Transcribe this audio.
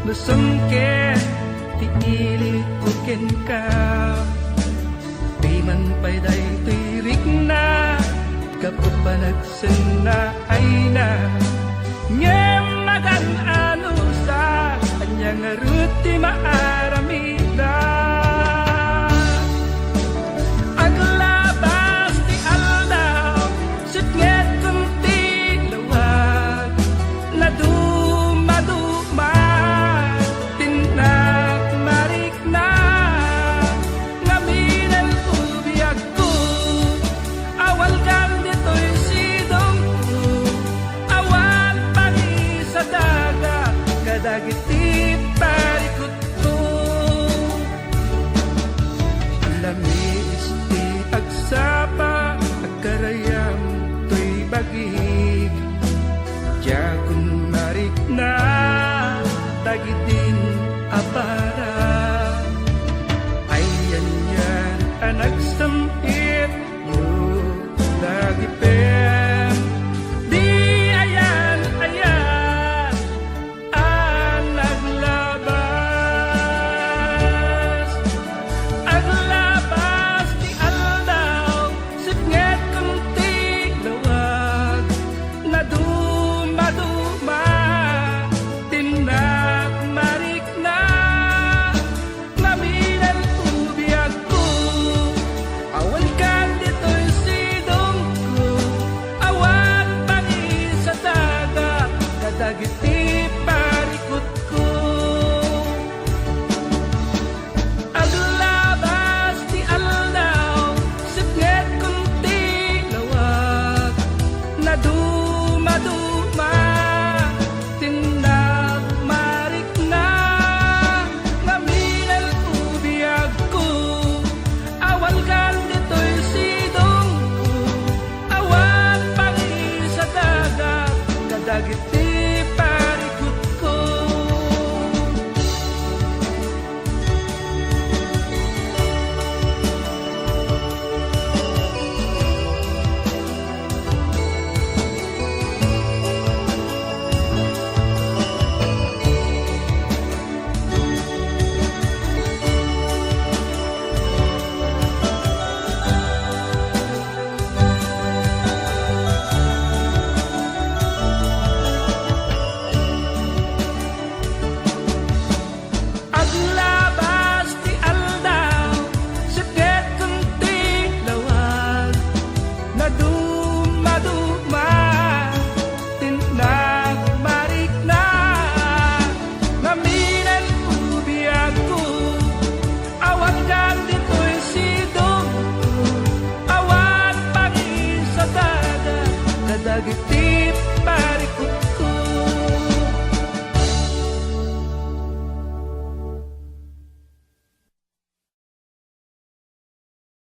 Lusungke ti ili uken ka Di man payday tirik na Kapapanagsan na ay na Ngem magan anusa Anyang aruti maaramida Aglabas ti aldaw Sutnget kunti lawag Na dumaduma Tinak marik na Ngaminan ubiyag ko Awal kan dito'y sidong ko Awal pagi sa daga Kadagiti parikot ko Lamis ti agsapa Agkarayam to'y bagig Diyagon marik na Tagitin apara Ayan yan ang nagsampit mo Dagipem Di ayan, ayan Ang naglabas Aglabas di aldaw Sipnget kunting lawag Na dumaduma Tinak marik na Ngaminan ubiyag ko Awan kan dito'y sidong ko Awan pagi sa daga Kadagiti